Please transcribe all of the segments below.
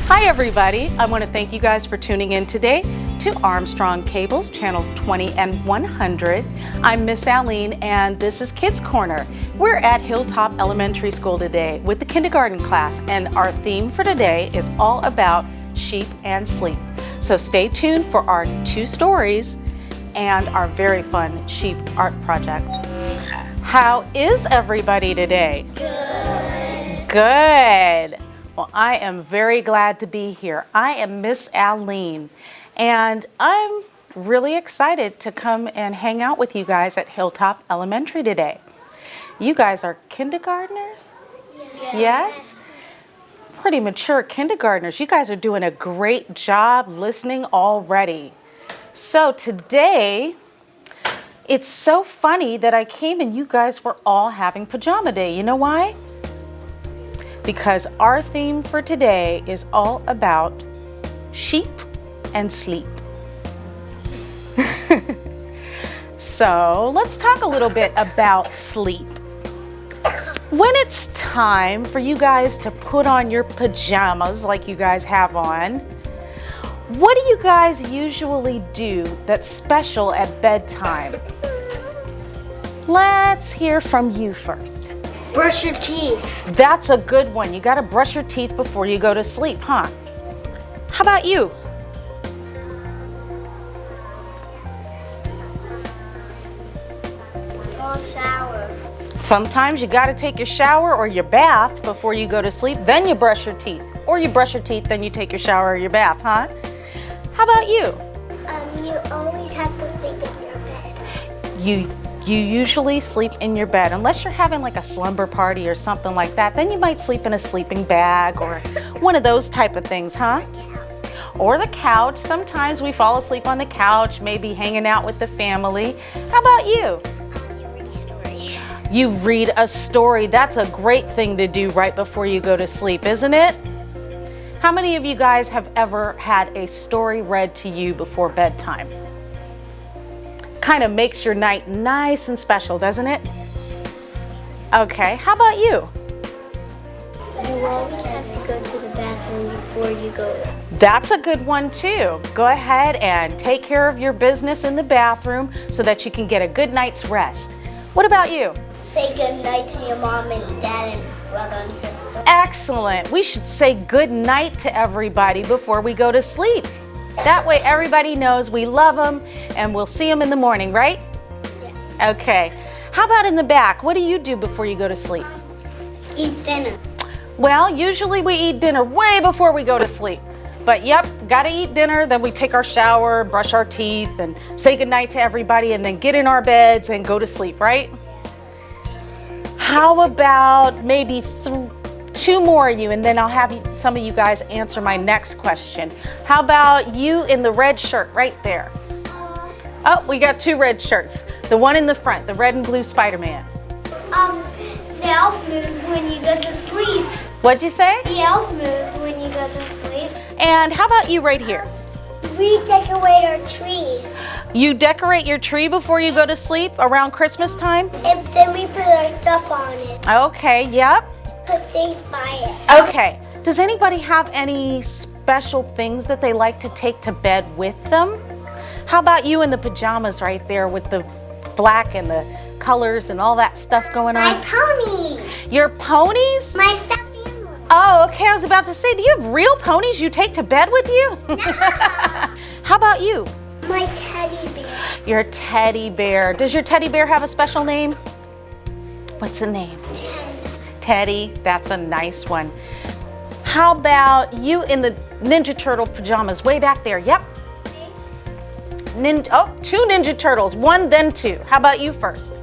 Hi everybody, I want to thank you guys for tuning in today to Armstrong Cable's channels 20 and 100. I'm Miss Alene and this is Kids Corner. We're at Hilltop Elementary School today with the kindergarten class, and our theme for today is all about sheep and sleep. So stay tuned for our 2 stories and our very fun sheep art project. How is everybody today? Good. Good. Well, I am very glad to be here. I am Miss Alene, and I'm really excited to come and hang out with you guys at Hilltop Elementary today. You guys are kindergartners? Yes? Pretty mature kindergartners. You guys are doing a great job listening already. So today, it's so funny that I came and you guys were all having pajama day. You know why? Because our theme for today is all about sheep and sleep. So let's talk a little bit about sleep. When it's time for you guys to put on your pajamas like you guys have on, what do you guys usually do that's special at bedtime? Let's hear from you first. Brush your teeth. That's a good one. You gotta brush your teeth before you go to sleep, huh? How about you? I'll shower. Sometimes you gotta take your shower or your bath before you go to sleep, then you brush your teeth. Or you brush your teeth, then you take your shower or your bath, huh? How about you? You always have to sleep in your bed. You usually sleep in your bed, unless you're having like a slumber party or something like that. Then you might sleep in a sleeping bag or one of those type of things, huh? Or the couch. Sometimes we fall asleep on the couch, maybe hanging out with the family. How about you? You read a story. You read a story. That's a great thing to do right before you go to sleep, isn't it? How many of you guys have ever had a story read to you before bedtime? Kind of makes your night nice and special, doesn't it? Okay, how about you? You always have to go to the bathroom before you go. That's a good one too. Go ahead and take care of your business in the bathroom so that you can get a good night's rest. What about you? Say good night to your mom and dad and brother and sister. Excellent. We should say good night to everybody before we go to sleep. That way everybody knows we love them and we'll see them in the morning, right? Yeah. Okay. How about in the back? What do you do before you go to sleep? Eat dinner. Well, usually we eat dinner way before we go to sleep. But yep, gotta eat dinner, then we take our shower, brush our teeth, and say goodnight to everybody, and then get in our beds and go to sleep, right? How about maybe 2 more of you, and then I'll have some of you guys answer my next question. How about you in the red shirt right there? Oh, we got 2 red shirts. The one in the front, the red and blue Spider-Man. The elf moves when you go to sleep. What'd you say? The elf moves when you go to sleep. And how about you right here? We decorate our tree. You decorate your tree before you go to sleep around Christmas time? And then we put our stuff on it. Okay, yep. Put things by it. Okay. Does anybody have any special things that they like to take to bed with them? How about you in the pajamas right there with the black and the colors and all that stuff going on? My pony. Your ponies? My stuffed animal. Oh, okay. I was about to say, do you have real ponies you take to bed with you? No. How about you? My teddy bear. Your teddy bear. Does your teddy bear have a special name? What's the name? Teddy, that's a nice one. How about you in the Ninja Turtle pajamas way back there? Yep. 2 Ninja Turtles, 1 then 2. How about you first?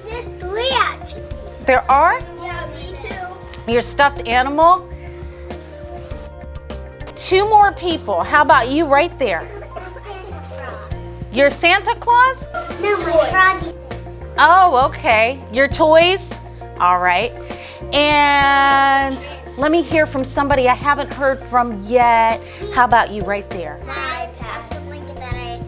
There's 3 actually. There are? Yeah, me too. Your stuffed animal? 2 more people. How about you right there? Your Santa Claus? No, my froggy. Oh, okay. Your toys? All right. And let me hear from somebody I haven't heard from yet. How about you right there? My special blanket that I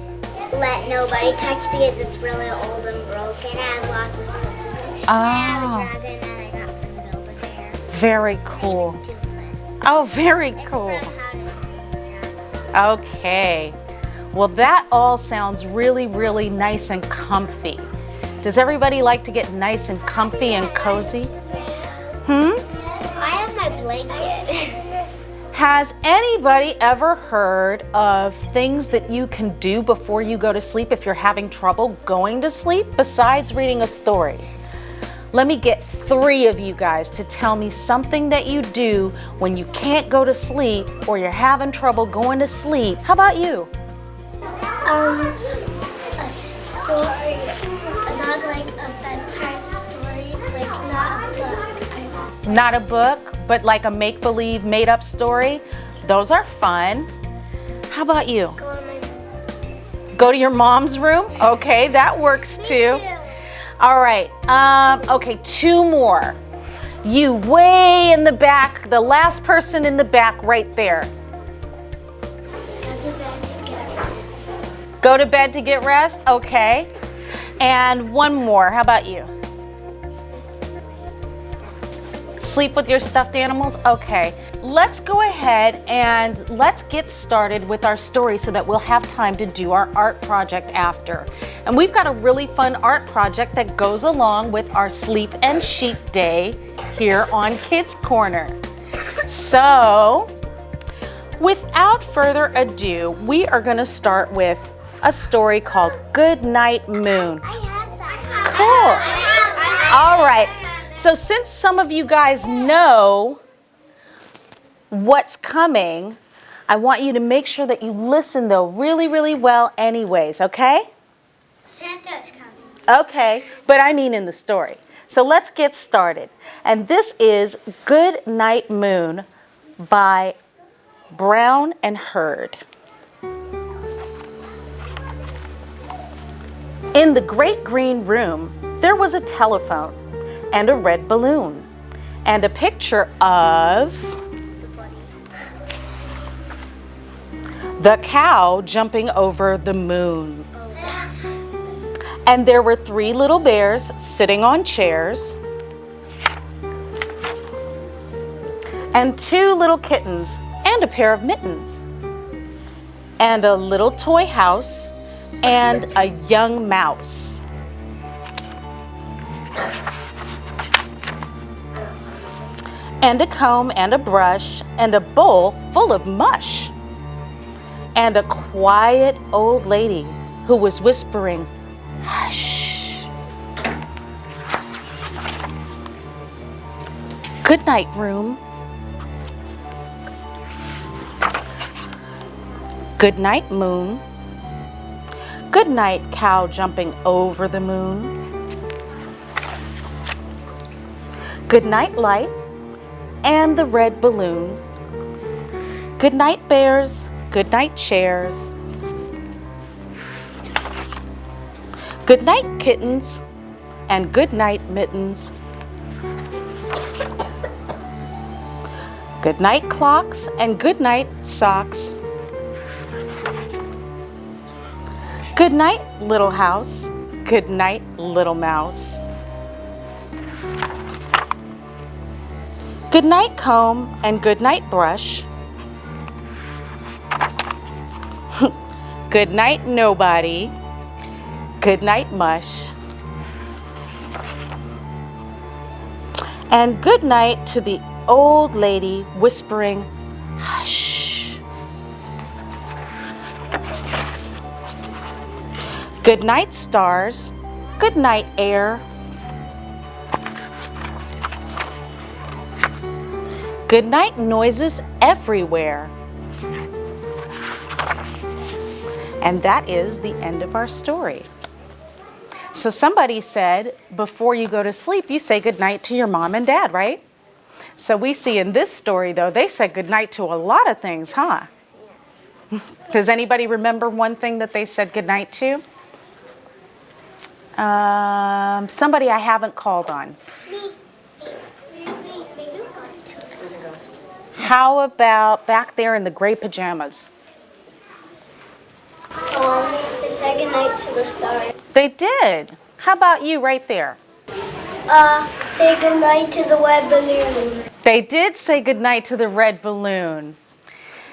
let nobody touch because it's really old and broken. It has lots of stitches in it. Oh. I have a dragon that I got from Build-A-Bear. Very cool. Toothless. Oh, very cool. Okay. Well, that all sounds really, really nice and comfy. Does everybody like to get nice and comfy and cozy? I have my blanket. Has anybody ever heard of things that you can do before you go to sleep if you're having trouble going to sleep besides reading a story? Let me get 3 of you guys to tell me something that you do when you can't go to sleep or you're having trouble going to sleep. How about you? A story, not like a bedtime story, like not a book. Not a book, but like a make-believe, made-up story. Those are fun. How about you? Go to your mom's room? Okay, that works too. All right, okay, 2 more. You way in the back, the last person in the back right there. Go to bed to get rest? Okay. And 1 more, how about you? Sleep with your stuffed animals? Okay. Let's go ahead and let's get started with our story so that we'll have time to do our art project after. And we've got a really fun art project that goes along with our Sleep and Sheep Day here on Kids Corner. So, without further ado, we are going to start with a story called Good Night Moon. Cool. All right. So since some of you guys know what's coming, I want you to make sure that you listen though really, really well anyways, okay? Santa's coming. Okay, but I mean in the story. So let's get started. And this is Good Night Moon by Brown and Hurd. In the great green room, there was a telephone and a red balloon and a picture of the cow jumping over the moon. And there were 3 little bears sitting on chairs and 2 little kittens and a pair of mittens and a little toy house and a young mouse. And a comb and a brush and a bowl full of mush. And a quiet old lady who was whispering, "Hush." Good night, room. Good night, moon. Good night, cow jumping over the moon. Good night, light and the red balloon. Good night, bears. Good night, chairs. Good night, kittens, and good night, mittens. Good night, clocks, and good night, socks. Good night, little house. Good night, little mouse. Good night, comb, and good night, brush. Good night, nobody. Good night, mush. And good night to the old lady whispering, "Hush." Good night, stars. Good night, air. Good night, noises everywhere. And that is the end of our story. So somebody said, before you go to sleep, you say goodnight to your mom and dad, right? So we see in this story, though, they said goodnight to a lot of things, huh? Does anybody remember one thing that they said goodnight to? Somebody I haven't called on. How about back there in the gray pajamas? They said goodnight to the stars. They did. How about you right there? say goodnight to the red balloon. They did say goodnight to the red balloon.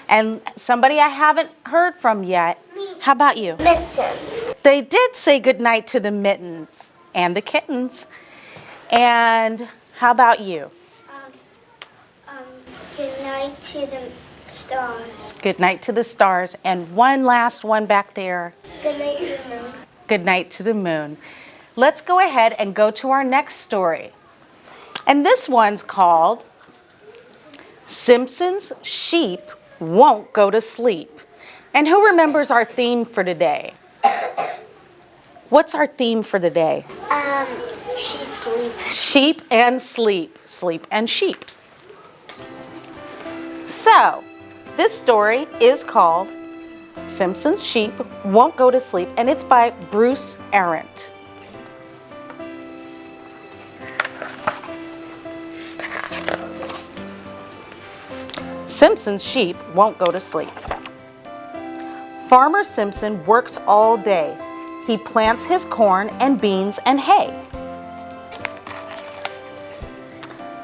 And somebody I haven't heard from yet. How about you? Mittens. They did say goodnight to the mittens and the kittens. And how about you? Goodnight to the stars. Good night to the stars. And one last one back there. Goodnight to the moon. Good night to the moon. Let's go ahead and go to our next story. And this one's called Simpson's Sheep Won't Go to Sleep. And who remembers our theme for today? What's our theme for the day? Sheep sleep. Sheep and sleep. Sleep and sheep. So, this story is called Simpson's Sheep Won't Go to Sleep, and it's by Bruce Arendt. Simpson's sheep won't go to sleep. Farmer Simpson works all day. He plants his corn and beans and hay.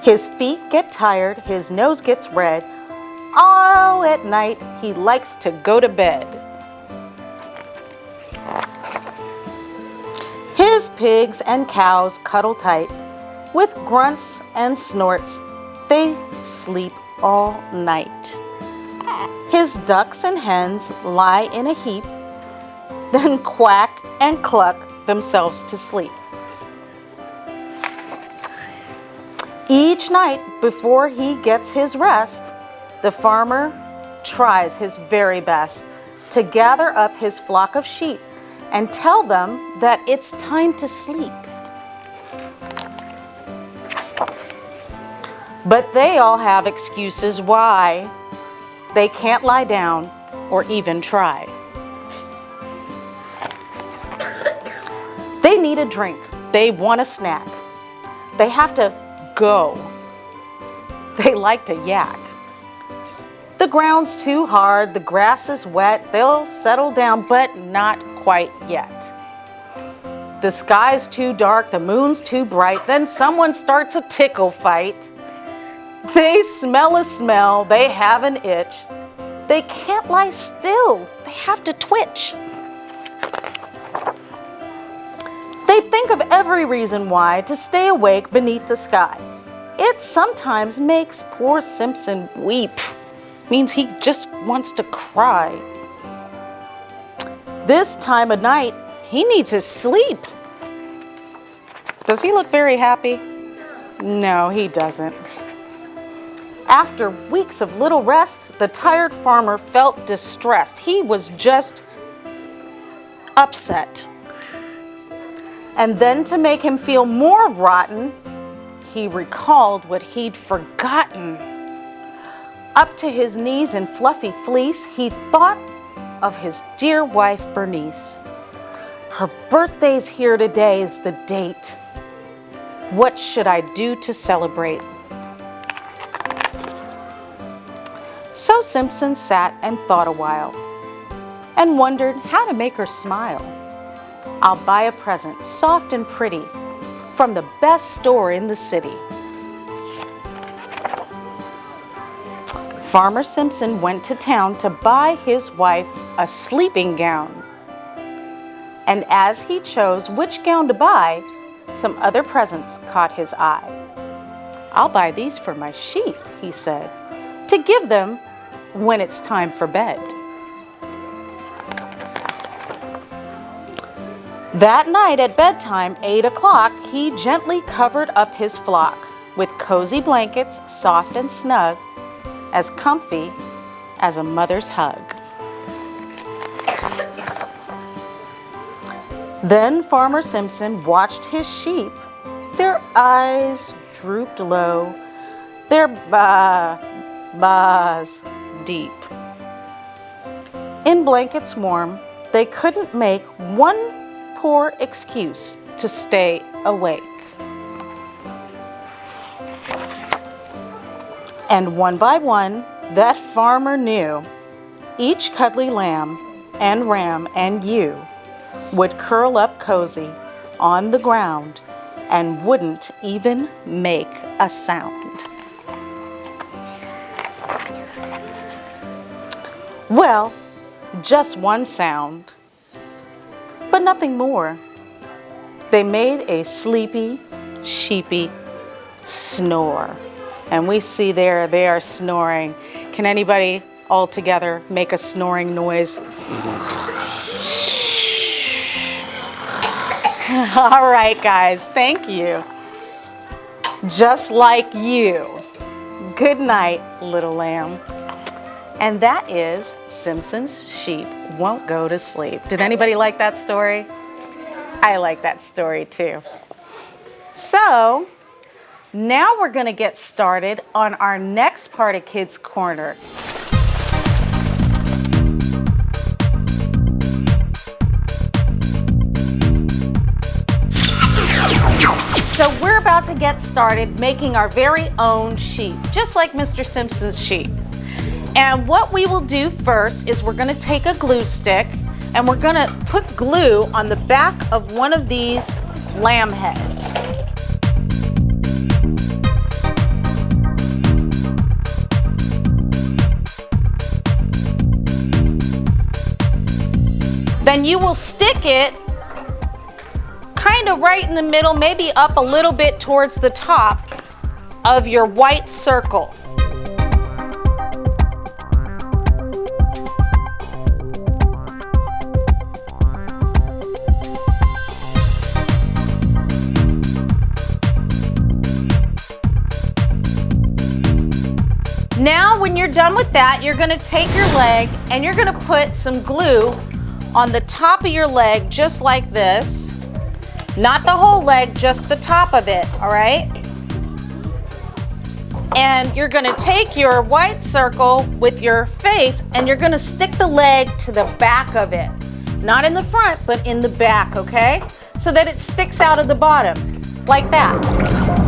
His feet get tired, his nose gets red. All at night, he likes to go to bed. His pigs and cows cuddle tight. With grunts and snorts, they sleep all night. His ducks and hens lie in a heap, then quack and cluck themselves to sleep. Each night before he gets his rest, the farmer tries his very best to gather up his flock of sheep and tell them that it's time to sleep. But they all have excuses why they can't lie down or even try. They need a drink. They want a snack. They have to go. They like to yak. The ground's too hard, the grass is wet, they'll settle down, but not quite yet. The sky's too dark, the moon's too bright, then someone starts a tickle fight. They smell a smell, they have an itch. They can't lie still, they have to twitch. They think of every reason why to stay awake beneath the sky. It sometimes makes poor Simpson weep. Means he just wants to cry. This time of night, he needs his sleep. Does he look very happy? No, he doesn't. After weeks of little rest, the tired farmer felt distressed. He was just upset. And then to make him feel more rotten, he recalled what he'd forgotten. Up to his knees in fluffy fleece, he thought of his dear wife, Bernice. Her birthday's here today is the date. What should I do to celebrate? So Simpson sat and thought a while and wondered how to make her smile. I'll buy a present, soft and pretty, from the best store in the city. Farmer Simpson went to town to buy his wife a sleeping gown. And as he chose which gown to buy, some other presents caught his eye. I'll buy these for my sheep, he said, to give them when it's time for bed. That night at bedtime, 8 o'clock, he gently covered up his flock with cozy blankets, soft and snug, as comfy as a mother's hug. Then Farmer Simpson watched his sheep. Their eyes drooped low, their baas deep. In blankets warm, they couldn't make one poor excuse to stay awake. And one by one, that farmer knew each cuddly lamb and ram and ewe would curl up cozy on the ground and wouldn't even make a sound. Well, just one sound, but nothing more. They made a sleepy, sheepy snore. And we see there they are snoring. Can anybody all together make a snoring noise? All right, guys, thank you. Just like you. Good night, little lamb. And that is Simpson's Sheep Won't Go to Sleep. Did anybody like that story? I like that story too. So, now we're going to get started on our next part of Kids Corner. So we're about to get started making our very own sheep, just like Mr. Simpson's sheep. And what we will do first is we're going to take a glue stick and we're going to put glue on the back of one of these lamb heads. Then you will stick it kind of right in the middle, maybe up a little bit towards the top of your white circle. Now, when you're done with that, you're going to take your leg and you're going to put some glue on the top of your leg, just like this. Not the whole leg, just the top of it, all right? And you're going to take your white circle with your face and you're going to stick the leg to the back of it. Not in the front, but in the back, okay? So that it sticks out of the bottom, like that.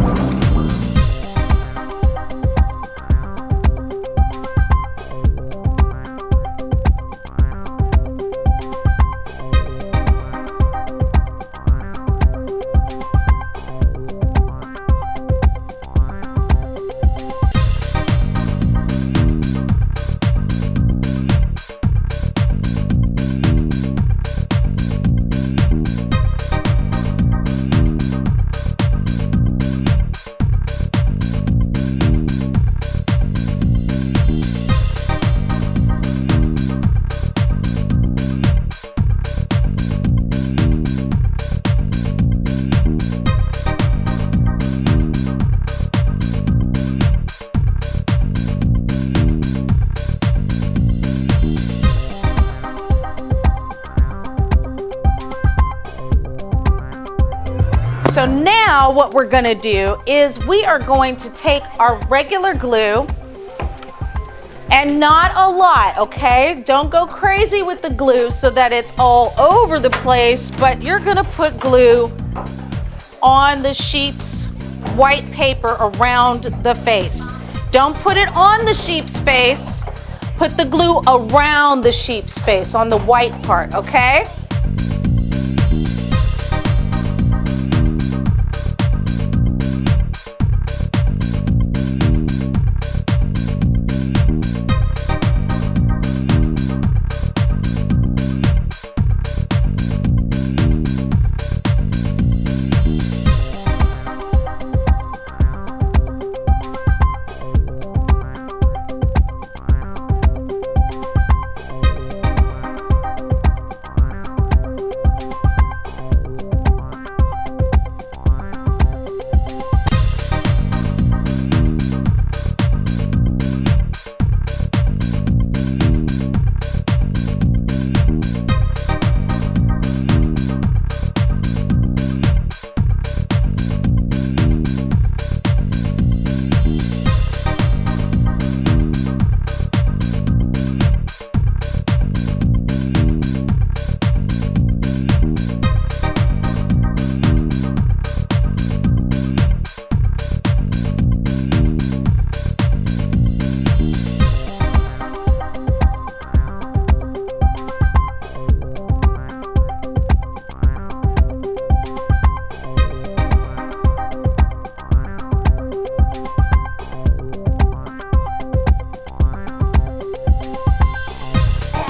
So now what we're going to do is we are going to take our regular glue, and not a lot, okay? Don't go crazy with the glue so that it's all over the place, but you're going to put glue on the sheep's white paper around the face. Don't put it on the sheep's face. Put the glue around the sheep's face on the white part, okay?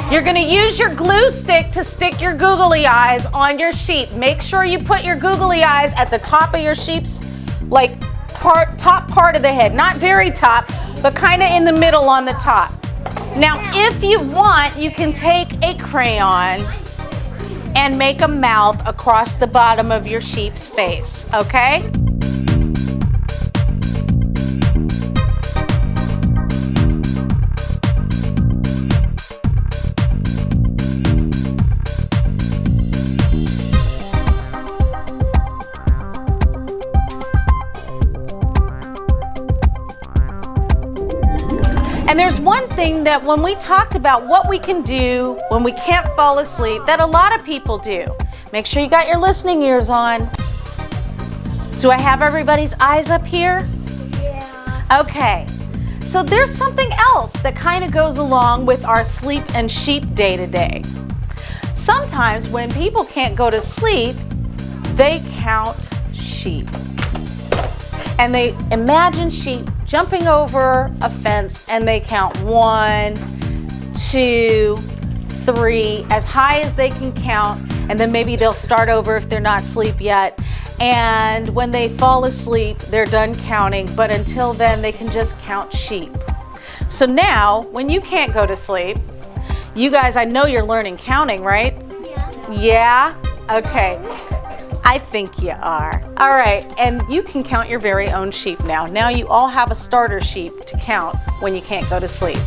You're gonna use your glue stick to stick your googly eyes on your sheep. Make sure you put your googly eyes at the top of your sheep's, like, top part of the head. Not very top, but kind of in the middle on the top. Now, if you want, you can take a crayon and make a mouth across the bottom of your sheep's face, okay? And there's one thing that when we talked about what we can do when we can't fall asleep, that a lot of people do. Make sure you got your listening ears on. Do I have everybody's eyes up here? Yeah. Okay. So there's something else that kind of goes along with our sleep and sheep day to day. Sometimes when people can't go to sleep, they count sheep. And they imagine sheep jumping over a fence and they count 1, 2, 3, as high as they can count, and then maybe they'll start over if they're not asleep yet. And when they fall asleep, they're done counting, but until then they can just count sheep. So now, when you can't go to sleep, you guys, I know you're learning counting, right? Yeah. Yeah? Okay. I think you are. All right, and you can count your very own sheep now. Now you all have a starter sheep to count when you can't go to sleep.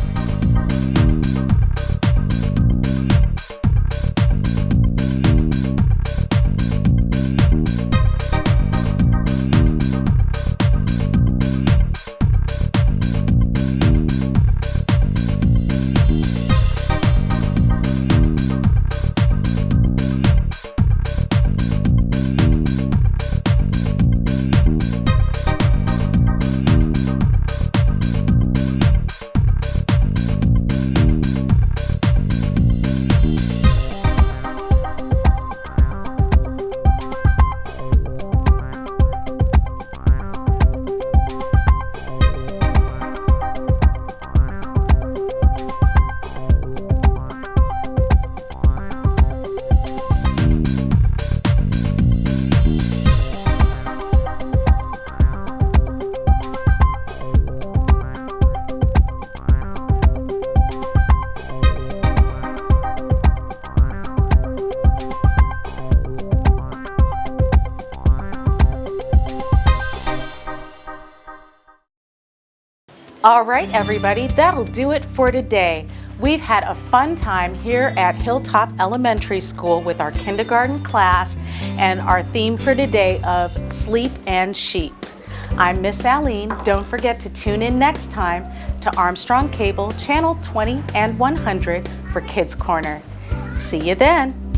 All right, everybody, that'll do it for today. We've had a fun time here at Hilltop Elementary School with our kindergarten class and our theme for today of sleep and sheep. I'm Miss Alene. Don't forget to tune in next time to Armstrong Cable, Channel 20 and 100 for Kids Corner. See you then.